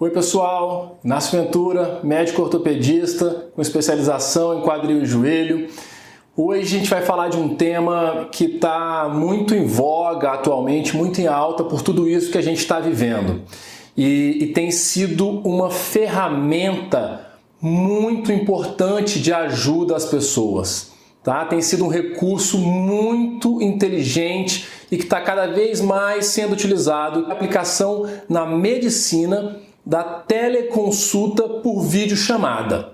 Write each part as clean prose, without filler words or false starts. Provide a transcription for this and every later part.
Oi pessoal, Inácio Ventura, médico ortopedista com especialização em quadril e joelho. Hoje a gente vai falar de um tema que está muito em voga atualmente, muito em alta por tudo isso que a gente está vivendo. E tem sido uma ferramenta muito importante de ajuda às pessoas. Tá? Tem sido um recurso muito inteligente e que está cada vez mais sendo utilizado. Aplicação na medicina da teleconsulta por videochamada.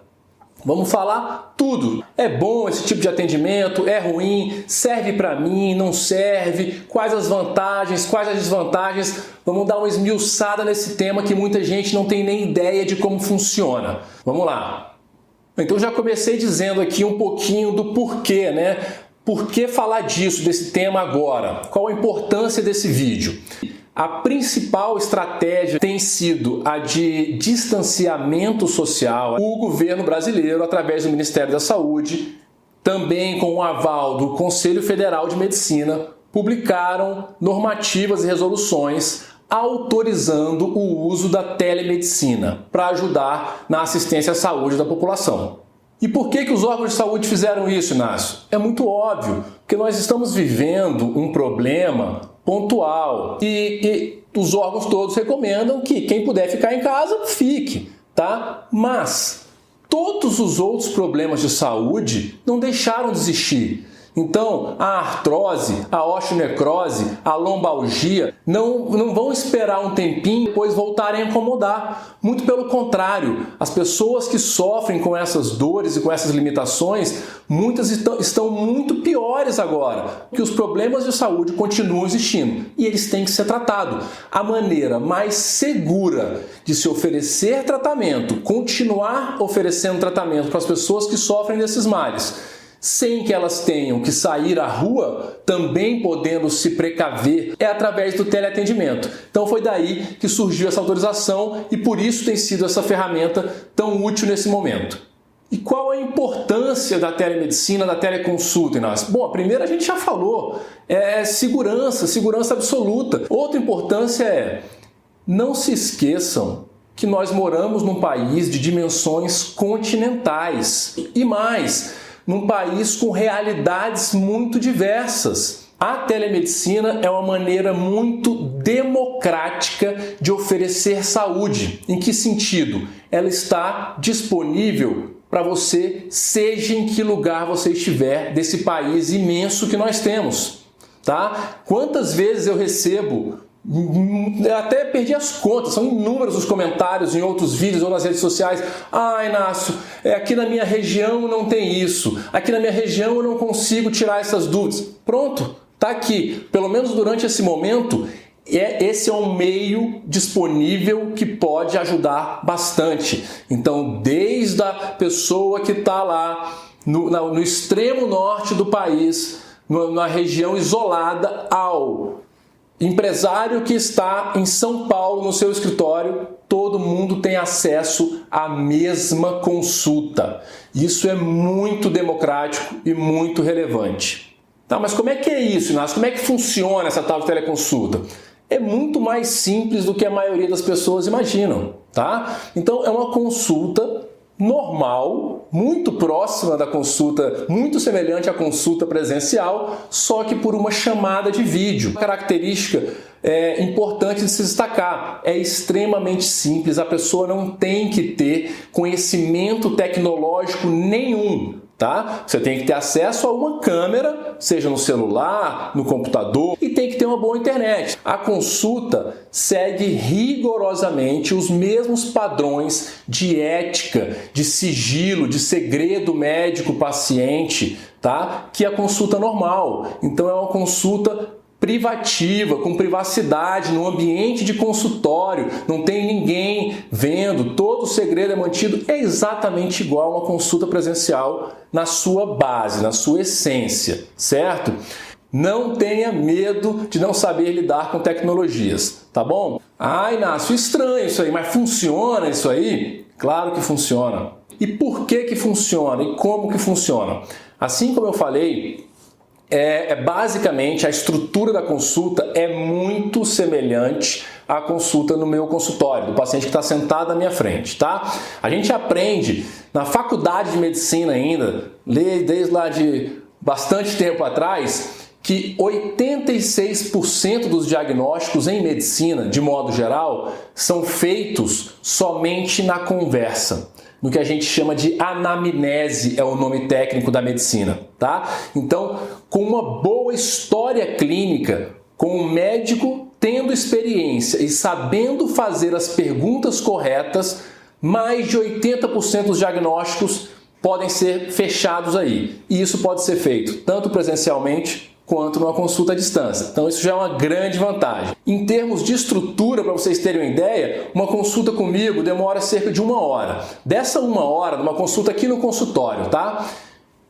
Vamos falar tudo. É bom esse tipo de atendimento? É ruim? Serve para mim? Não serve? Quais as vantagens? Quais as desvantagens? Vamos dar uma esmiuçada nesse tema que muita gente não tem nem ideia de como funciona. Vamos lá. Então já comecei dizendo aqui um pouquinho do porquê, né? Por que falar disso, desse tema agora? Qual a importância desse vídeo? A principal estratégia tem sido a de distanciamento social. O governo brasileiro, através do Ministério da Saúde, também com o aval do Conselho Federal de Medicina, publicaram normativas e resoluções autorizando o uso da telemedicina para ajudar na assistência à saúde da população. E por que os órgãos de saúde fizeram isso, Inácio? É muito óbvio, porque nós estamos vivendo um problema pontual e os órgãos todos recomendam que quem puder ficar em casa, fique, tá? Mas todos os outros problemas de saúde não deixaram de existir. Então, a artrose, a osteonecrose, a lombalgia não vão esperar um tempinho e depois voltarem a incomodar. Muito pelo contrário, as pessoas que sofrem com essas dores e com essas limitações, muitas estão muito piores agora, porque os problemas de saúde continuam existindo e eles têm que ser tratados. A maneira mais segura de se oferecer tratamento, continuar oferecendo tratamento para as pessoas que sofrem desses males, sem que elas tenham que sair à rua, também podendo se precaver, é através do teleatendimento. Então foi daí que surgiu essa autorização e por isso tem sido essa ferramenta tão útil nesse momento. E qual a importância da telemedicina, da teleconsulta, Inácio? Bom, a primeira a gente já falou, é segurança absoluta. Outra importância é, não se esqueçam que nós moramos num país de dimensões continentais e mais, num país com realidades muito diversas. A telemedicina é uma maneira muito democrática de oferecer saúde. Em que sentido? Ela está disponível para você, seja em que lugar você estiver desse país imenso que nós temos. Tá? Quantas vezes eu recebo, até perdi as contas, são inúmeros os comentários em outros vídeos ou nas redes sociais. Ah, Inácio, aqui na minha região não tem isso, aqui na minha região eu não consigo tirar essas dúvidas. Pronto, tá aqui. Pelo menos durante esse momento, esse é um meio disponível que pode ajudar bastante. Então, desde a pessoa que está lá no extremo norte do país, na região isolada, ao empresário que está em São Paulo no seu escritório, todo mundo tem acesso à mesma consulta. Isso é muito democrático e muito relevante. Tá, mas como é que é isso, Inácio? Como é que funciona essa tal de teleconsulta? É muito mais simples do que a maioria das pessoas imaginam, tá? Então é uma consulta normal, muito próxima da consulta, muito semelhante à consulta presencial, só que por uma chamada de vídeo. Uma característica importante de se destacar, é extremamente simples, a pessoa não tem que ter conhecimento tecnológico nenhum. Tá? Você tem que ter acesso a uma câmera, seja no celular, no computador, e tem que ter uma boa internet. A consulta segue rigorosamente os mesmos padrões de ética, de sigilo, de segredo médico-paciente, tá? Que a consulta normal. Então é uma consulta privativa, com privacidade, no ambiente de consultório, não tem ninguém vendo, todo o segredo é mantido, é exatamente igual a uma consulta presencial na sua base, na sua essência, certo? Não tenha medo de não saber lidar com tecnologias, tá bom? Ah, Inácio, estranho isso aí, mas funciona isso aí? Claro que funciona. E por que funciona? E como que funciona? Assim como eu falei, basicamente a estrutura da consulta é muito semelhante a consulta no meu consultório, do paciente que está sentado na minha frente, tá? A gente aprende na faculdade de medicina ainda, desde lá de bastante tempo atrás, que 86% dos diagnósticos em medicina, de modo geral, são feitos somente na conversa, no que a gente chama de anamnese, é o nome técnico da medicina, tá? Então, com uma boa história clínica, com o médico tendo experiência e sabendo fazer as perguntas corretas, mais de 80% dos diagnósticos podem ser fechados aí. E isso pode ser feito tanto presencialmente quanto numa consulta à distância. Então isso já é uma grande vantagem. Em termos de estrutura, para vocês terem uma ideia, uma consulta comigo demora cerca de 1 hora. Dessa 1 hora, numa consulta aqui no consultório, tá?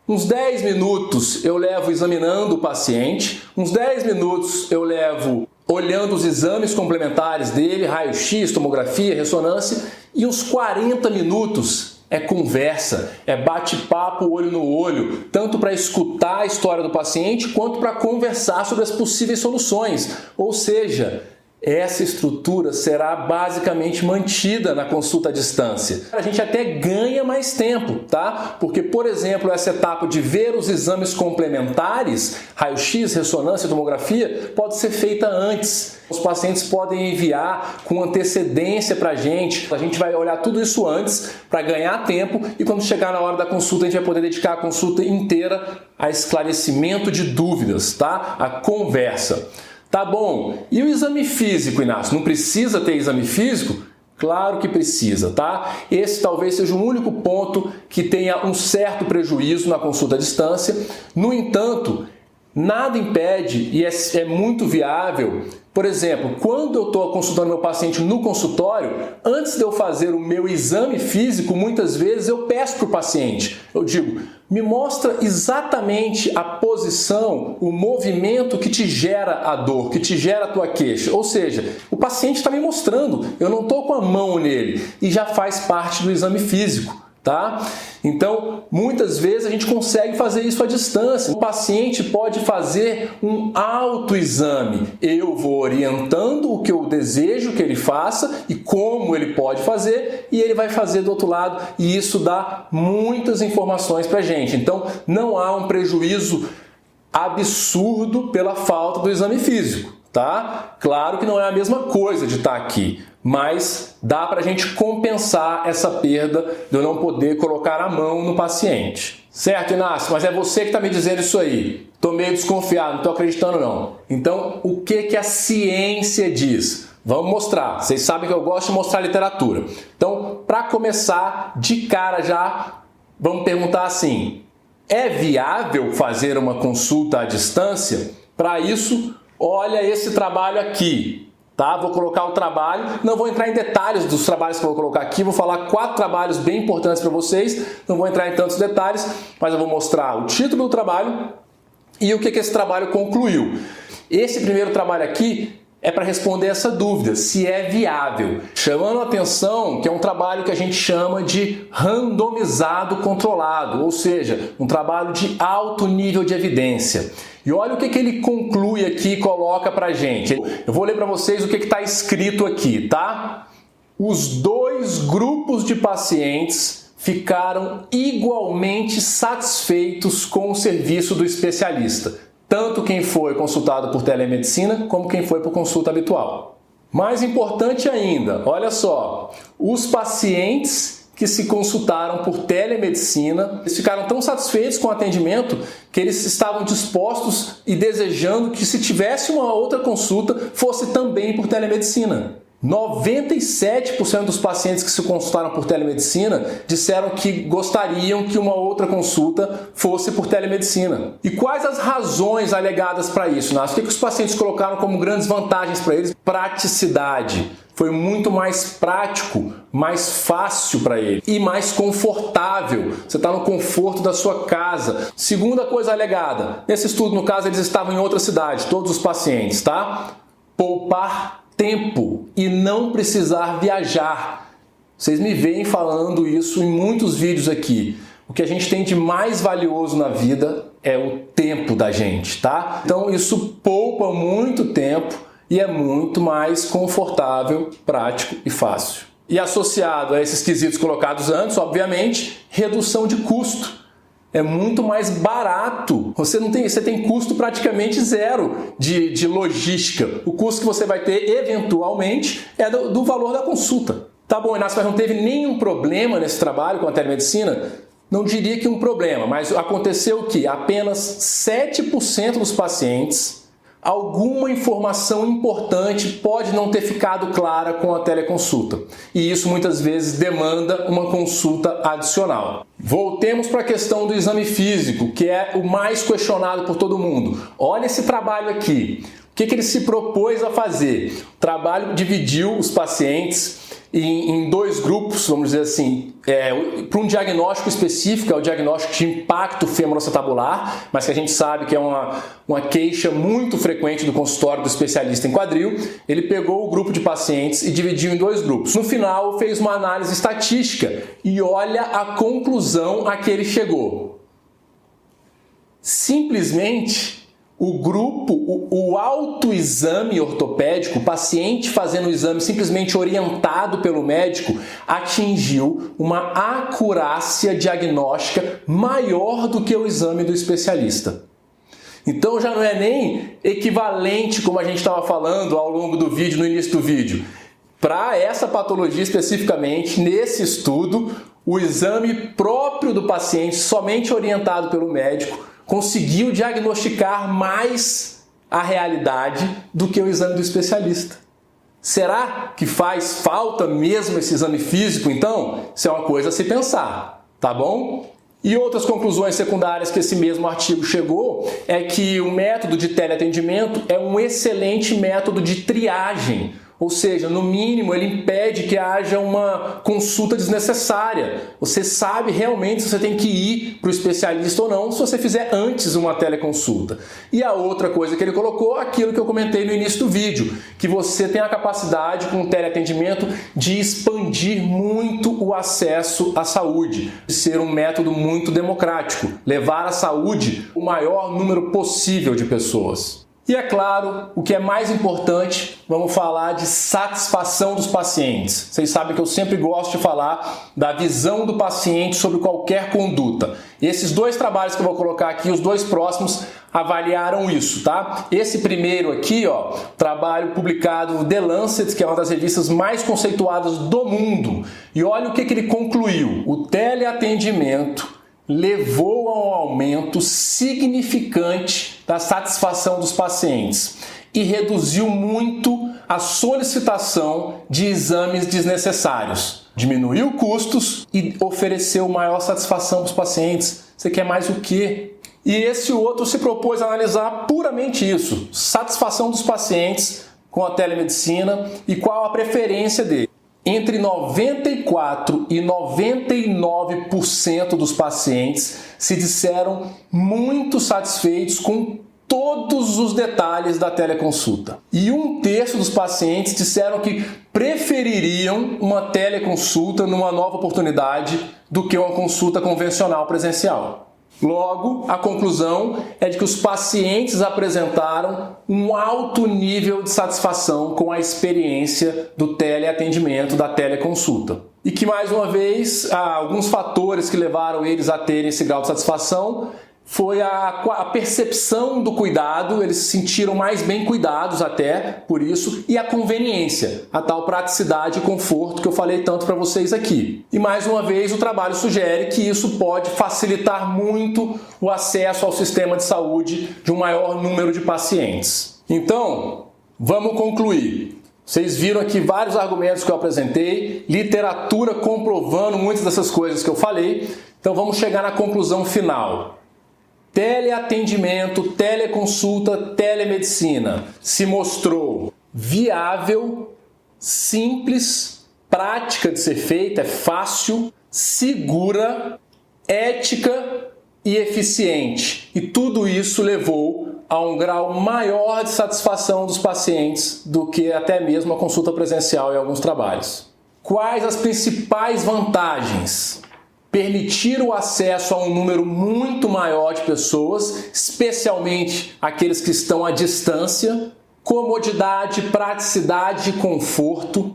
Uns 10 minutos eu levo examinando o paciente, uns 10 minutos eu levo olhando os exames complementares dele, raio-x, tomografia, ressonância, e uns 40 minutos é conversa, é bate-papo olho no olho, tanto para escutar a história do paciente quanto para conversar sobre as possíveis soluções. Ou seja, essa estrutura será basicamente mantida na consulta à distância. A gente até ganha mais tempo, tá? Porque, por exemplo, essa etapa de ver os exames complementares, raio-x, ressonância, tomografia, pode ser feita antes. Os pacientes podem enviar com antecedência para a gente vai olhar tudo isso antes para ganhar tempo e quando chegar na hora da consulta a gente vai poder dedicar a consulta inteira a esclarecimento de dúvidas, tá? A conversa. Tá bom, e o exame físico, Inácio? Não precisa ter exame físico? Claro que precisa, tá? Esse talvez seja o único ponto que tenha um certo prejuízo na consulta à distância. No entanto, nada impede e é muito viável. Por exemplo, quando eu estou consultando meu paciente no consultório, antes de eu fazer o meu exame físico, muitas vezes eu peço para o paciente, eu digo, me mostra exatamente a posição, o movimento que te gera a dor, que te gera a tua queixa. Ou seja, o paciente está me mostrando, eu não estou com a mão nele e já faz parte do exame físico. Tá? Então, muitas vezes a gente consegue fazer isso à distância. O paciente pode fazer um autoexame. Eu vou orientando o que eu desejo que ele faça e como ele pode fazer, e ele vai fazer do outro lado, e isso dá muitas informações para a gente. Então, não há um prejuízo absurdo pela falta do exame físico. Tá? Claro que não é a mesma coisa de estar aqui, mas dá para a gente compensar essa perda de eu não poder colocar a mão no paciente. Certo, Inácio? Mas é você que está me dizendo isso aí. Estou meio desconfiado, não estou acreditando não. Então, o que a ciência diz? Vamos mostrar. Vocês sabem que eu gosto de mostrar literatura. Então, para começar, de cara já, vamos perguntar assim, é viável fazer uma consulta à distância? Para isso, olha esse trabalho aqui, tá? Vou colocar o trabalho, não vou entrar em detalhes dos trabalhos que eu vou colocar aqui, vou falar 4 trabalhos bem importantes para vocês, não vou entrar em tantos detalhes, mas eu vou mostrar o título do trabalho e o que esse trabalho concluiu. Esse primeiro trabalho aqui é para responder essa dúvida, se é viável. Chamando a atenção que é um trabalho que a gente chama de randomizado controlado, ou seja, um trabalho de alto nível de evidência. E olha o que ele conclui aqui e coloca para a gente. Eu vou ler para vocês o que está escrito aqui, tá? Os 2 grupos de pacientes ficaram igualmente satisfeitos com o serviço do especialista. Tanto quem foi consultado por telemedicina, como quem foi por consulta habitual. Mais importante ainda, olha só, os pacientes que se consultaram por telemedicina, eles ficaram tão satisfeitos com o atendimento que eles estavam dispostos e desejando que se tivesse uma outra consulta, fosse também por telemedicina. 97% dos pacientes que se consultaram por telemedicina disseram que gostariam que uma outra consulta fosse por telemedicina. E quais as razões alegadas para isso, Nácio? O que os pacientes colocaram como grandes vantagens para eles? Praticidade. Foi muito mais prático, mais fácil para ele e mais confortável. Você está no conforto da sua casa. Segunda coisa alegada, nesse estudo, no caso, eles estavam em outra cidade, todos os pacientes, tá? Poupar tempo e não precisar viajar. Vocês me veem falando isso em muitos vídeos aqui. O que a gente tem de mais valioso na vida é o tempo da gente, tá? Então isso poupa muito tempo e é muito mais confortável, prático e fácil. E associado a esses quesitos colocados antes, obviamente, redução de custo. É muito mais barato. Você tem custo praticamente zero de logística. O custo que você vai ter, eventualmente, é do valor da consulta. Tá bom, Inácio, mas não teve nenhum problema nesse trabalho com a telemedicina? Não diria que um problema, mas aconteceu que apenas 7% dos pacientes, alguma informação importante pode não ter ficado clara com a teleconsulta. E isso muitas vezes demanda uma consulta adicional. Voltemos para a questão do exame físico, que é o mais questionado por todo mundo. Olha esse trabalho aqui. O que ele se propôs a fazer? O trabalho dividiu os pacientes em dois grupos, vamos dizer assim, para um diagnóstico específico, é o diagnóstico de impacto femoroacetabular, mas que a gente sabe que é uma queixa muito frequente do consultório do especialista em quadril. Ele pegou o grupo de pacientes e dividiu em dois grupos. No final, fez uma análise estatística e olha a conclusão a que ele chegou. Simplesmente, o autoexame ortopédico, o paciente fazendo o exame simplesmente orientado pelo médico, atingiu uma acurácia diagnóstica maior do que o exame do especialista. Então já não é nem equivalente, como a gente estava falando ao longo do vídeo, no início do vídeo. Para essa patologia especificamente, nesse estudo, o exame próprio do paciente, somente orientado pelo médico, conseguiu diagnosticar mais a realidade do que o exame do especialista. Será que faz falta mesmo esse exame físico, então? Isso é uma coisa a se pensar, tá bom? E outras conclusões secundárias que esse mesmo artigo chegou é que o método de teleatendimento é um excelente método de triagem. Ou seja, no mínimo ele impede que haja uma consulta desnecessária. Você sabe realmente se você tem que ir para o especialista ou não, se você fizer antes uma teleconsulta. E a outra coisa que ele colocou, aquilo que eu comentei no início do vídeo, que você tem a capacidade com o teleatendimento de expandir muito o acesso à saúde, de ser um método muito democrático, levar à saúde o maior número possível de pessoas. E é claro, o que é mais importante, vamos falar de satisfação dos pacientes. Vocês sabem que eu sempre gosto de falar da visão do paciente sobre qualquer conduta. E esses dois trabalhos que eu vou colocar aqui, os dois próximos, avaliaram isso, tá? Esse primeiro aqui, ó, trabalho publicado no The Lancet, que é uma das revistas mais conceituadas do mundo. E olha o que ele concluiu. O teleatendimento levou a um aumento significante da satisfação dos pacientes e reduziu muito a solicitação de exames desnecessários. Diminuiu custos e ofereceu maior satisfação para os pacientes. Você quer mais o quê? E esse outro se propôs a analisar puramente isso, satisfação dos pacientes com a telemedicina e qual a preferência dele. Entre 94% e 99% dos pacientes se disseram muito satisfeitos com todos os detalhes da teleconsulta. E 1/3 dos pacientes disseram que prefeririam uma teleconsulta numa nova oportunidade do que uma consulta convencional presencial. Logo, a conclusão é de que os pacientes apresentaram um alto nível de satisfação com a experiência do teleatendimento, da teleconsulta. E que, mais uma vez, alguns fatores que levaram eles a terem esse grau de satisfação foi a percepção do cuidado, eles se sentiram mais bem cuidados até por isso, e a conveniência, a tal praticidade e conforto que eu falei tanto para vocês aqui. E mais uma vez o trabalho sugere que isso pode facilitar muito o acesso ao sistema de saúde de um maior número de pacientes. Então, vamos concluir. Vocês viram aqui vários argumentos que eu apresentei, literatura comprovando muitas dessas coisas que eu falei, então vamos chegar na conclusão final. Teleatendimento, teleconsulta, telemedicina se mostrou viável, simples, prática de ser feita, é fácil, segura, ética e eficiente. E tudo isso levou a um grau maior de satisfação dos pacientes do que até mesmo a consulta presencial em alguns trabalhos. Quais as principais vantagens? Permitir o acesso a um número muito maior de pessoas, especialmente aqueles que estão à distância, comodidade, praticidade e conforto,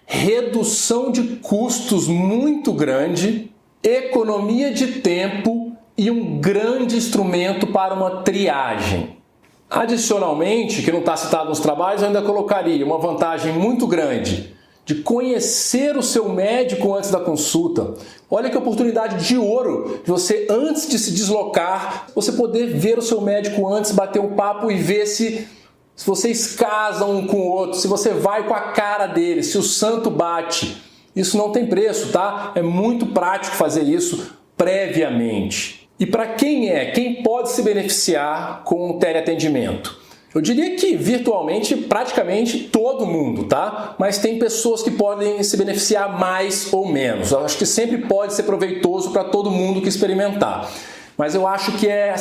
redução de custos muito grande, economia de tempo e um grande instrumento para uma triagem. Adicionalmente, que não está citado nos trabalhos, eu ainda colocaria uma vantagem muito grande de conhecer o seu médico antes da consulta. Olha que oportunidade de ouro de você, antes de se deslocar, você poder ver o seu médico antes, bater um papo e ver se vocês casam um com o outro, se você vai com a cara dele, se o santo bate. Isso não tem preço, tá? É muito prático fazer isso previamente. E para quem pode se beneficiar com o teleatendimento? Eu diria que virtualmente praticamente todo mundo, tá? Mas tem pessoas que podem se beneficiar mais ou menos. Eu acho que sempre pode ser proveitoso para todo mundo que experimentar. Mas eu acho que é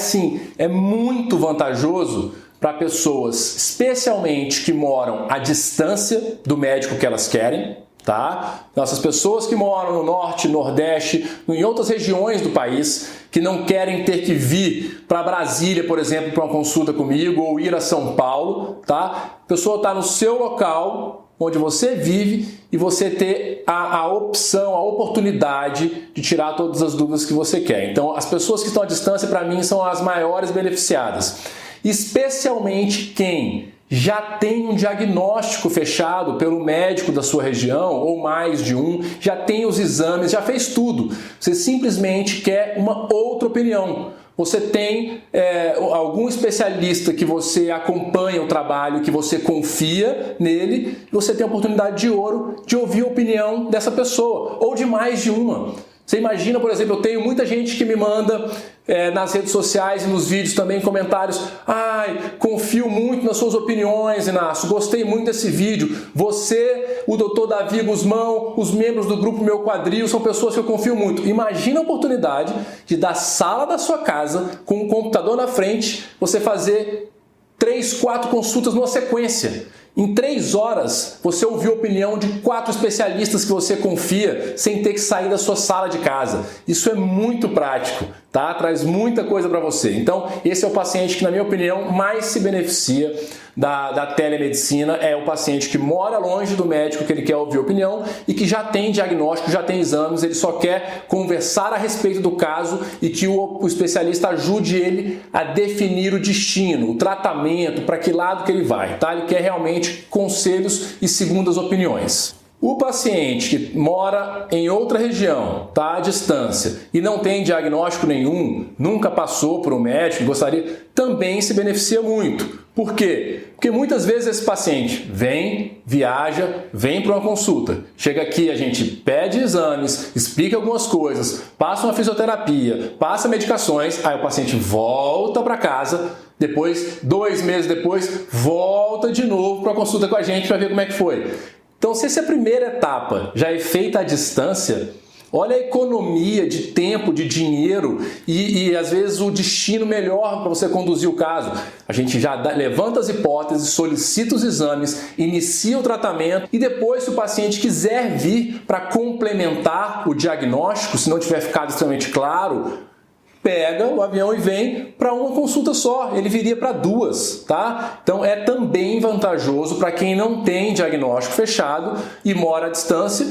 muito vantajoso para pessoas, especialmente que moram à distância do médico que elas querem, tá? Essas pessoas que moram no norte, nordeste, em outras regiões do país, que não querem ter que vir para Brasília, por exemplo, para uma consulta comigo, ou ir a São Paulo, tá? A pessoa está no seu local, onde você vive, e você ter a opção, a oportunidade de tirar todas as dúvidas que você quer. Então, as pessoas que estão à distância, para mim, são as maiores beneficiadas. Especialmente quem já tem um diagnóstico fechado pelo médico da sua região, ou mais de um, já tem os exames, já fez tudo. Você simplesmente quer uma outra opinião. Você tem algum especialista que você acompanha o trabalho, que você confia nele, e você tem a oportunidade de ouro de ouvir a opinião dessa pessoa, ou de mais de uma. Você imagina, por exemplo, eu tenho muita gente que me manda nas redes sociais e nos vídeos também comentários: ai, confio muito nas suas opiniões, Inácio, gostei muito desse vídeo. Você, o Dr. Davi Guzmão, os membros do grupo Meu Quadril são pessoas que eu confio muito. Imagina a oportunidade de, da sala da sua casa, com um computador na frente, você fazer 3, 4 consultas numa sequência. Em 3 horas, você ouviu a opinião de 4 especialistas que você confia, sem ter que sair da sua sala de casa. Isso é muito prático, tá? Traz muita coisa para você. Então, esse é o paciente que, na minha opinião, mais se beneficia da telemedicina. É o paciente que mora longe do médico, que ele quer ouvir a opinião e que já tem diagnóstico, já tem exames, ele só quer conversar a respeito do caso e que o especialista ajude ele a definir o destino, o tratamento, para que lado que ele vai, tá? Ele quer realmente conselhos e segundas opiniões. O paciente que mora em outra região, está à distância e não tem diagnóstico nenhum, nunca passou por um médico e gostaria, também se beneficia muito. Por quê? Porque muitas vezes esse paciente vem, viaja, vem para uma consulta. Chega aqui, a gente pede exames, explica algumas coisas, passa uma fisioterapia, passa medicações, aí o paciente volta para casa, depois, 2 meses depois, volta de novo para a consulta com a gente para ver como é que foi. Então, se essa primeira etapa já é feita à distância, olha a economia de tempo, de dinheiro e às vezes o destino melhor para você conduzir o caso. A gente já levanta as hipóteses, solicita os exames, inicia o tratamento e depois, se o paciente quiser vir para complementar o diagnóstico, se não tiver ficado extremamente claro, pega o avião e vem para uma consulta só, ele viria para 2, tá? Então é também vantajoso para quem não tem diagnóstico fechado e mora à distância,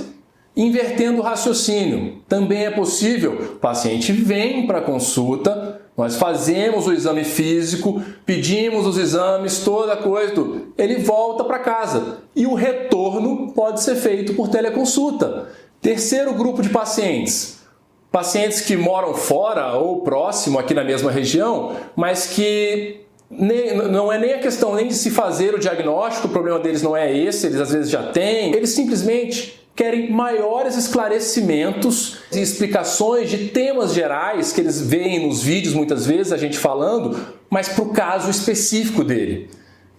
invertendo o raciocínio. Também é possível, o paciente vem para a consulta, nós fazemos o exame físico, pedimos os exames, toda coisa, ele volta para casa e o retorno pode ser feito por teleconsulta. Terceiro grupo de pacientes que moram fora ou próximo aqui na mesma região, mas que não é nem a questão nem de se fazer o diagnóstico, o problema deles não é esse, eles às vezes já têm, eles simplesmente querem maiores esclarecimentos e explicações de temas gerais que eles veem nos vídeos muitas vezes, a gente falando, mas para o caso específico dele.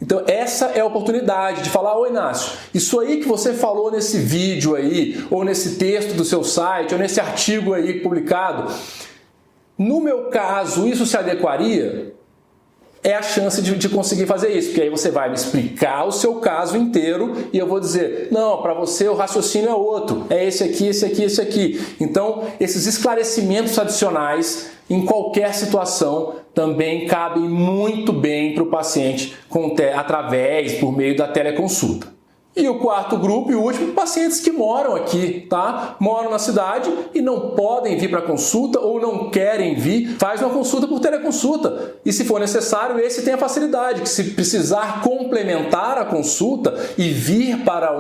Então essa é a oportunidade de falar: ô Inácio, isso aí que você falou nesse vídeo aí, ou nesse texto do seu site, ou nesse artigo aí publicado, no meu caso isso se adequaria? É a chance de conseguir fazer isso, porque aí você vai me explicar o seu caso inteiro e eu vou dizer: não, para você o raciocínio é outro, é esse aqui, esse aqui, esse aqui. Então esses esclarecimentos adicionais em qualquer situação, também cabem muito bem para o paciente por meio da teleconsulta. E o quarto grupo e o último, pacientes que moram aqui, tá? Moram na cidade e não podem vir para consulta ou não querem vir, faz uma consulta por teleconsulta. E se for necessário, esse tem a facilidade, que se precisar complementar a consulta e vir para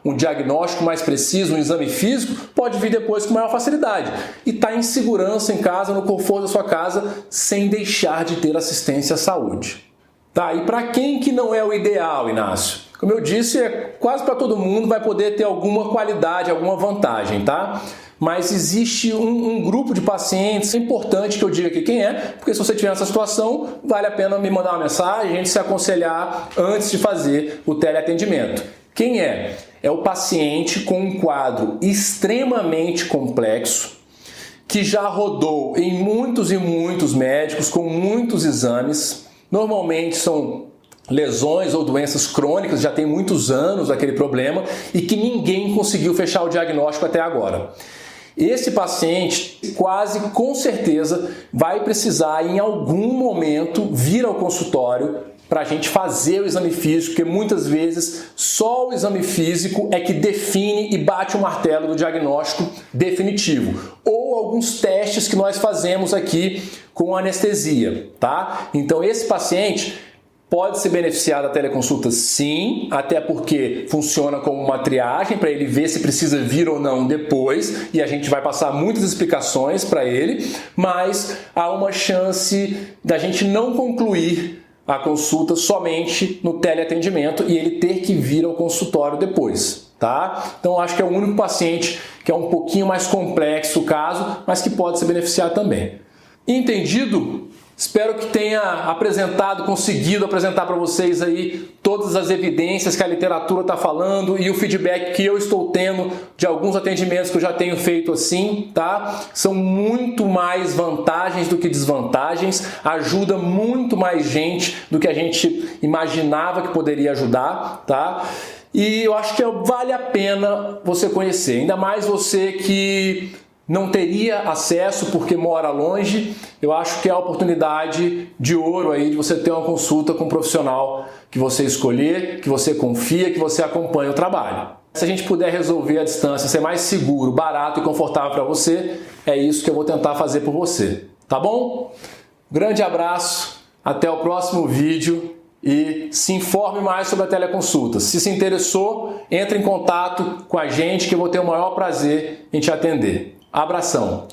um diagnóstico mais preciso, um exame físico, pode vir depois com maior facilidade. E está em segurança em casa, no conforto da sua casa, sem deixar de ter assistência à saúde. Tá, e para quem que não é o ideal, Inácio? Como eu disse, quase para todo mundo vai poder ter alguma qualidade, alguma vantagem, tá? Mas existe um grupo de pacientes, é importante que eu diga aqui quem é, porque se você tiver nessa situação, vale a pena me mandar uma mensagem, a gente se aconselhar antes de fazer o teleatendimento. Quem é? É o paciente com um quadro extremamente complexo, que já rodou em muitos e muitos médicos, com muitos exames, normalmente são lesões ou doenças crônicas, já tem muitos anos aquele problema e que ninguém conseguiu fechar o diagnóstico até agora. Esse paciente, quase com certeza, vai precisar em algum momento vir ao consultório para a gente fazer o exame físico, porque muitas vezes só o exame físico é que define e bate o martelo do diagnóstico definitivo. Ou alguns testes que nós fazemos aqui com anestesia, tá? Então esse paciente pode se beneficiar da teleconsulta sim, até porque funciona como uma triagem para ele ver se precisa vir ou não depois e a gente vai passar muitas explicações para ele, mas há uma chance da gente não concluir a consulta somente no teleatendimento e ele ter que vir ao consultório depois, tá? Então acho que é o único paciente que é um pouquinho mais complexo o caso, mas que pode se beneficiar também. Entendido? Espero que tenha conseguido apresentar para vocês aí todas as evidências que a literatura está falando e o feedback que eu estou tendo de alguns atendimentos que eu já tenho feito assim, tá? São muito mais vantagens do que desvantagens, ajuda muito mais gente do que a gente imaginava que poderia ajudar, tá? E eu acho que vale a pena você conhecer, ainda mais você que não teria acesso porque mora longe. Eu acho que é a oportunidade de ouro aí de você ter uma consulta com um profissional que você escolher, que você confia, que você acompanha o trabalho. Se a gente puder resolver a distância, ser mais seguro, barato e confortável para você, é isso que eu vou tentar fazer por você. Tá bom? Grande abraço, até o próximo vídeo e se informe mais sobre a teleconsulta. Se interessou, entre em contato com a gente que eu vou ter o maior prazer em te atender. Abração!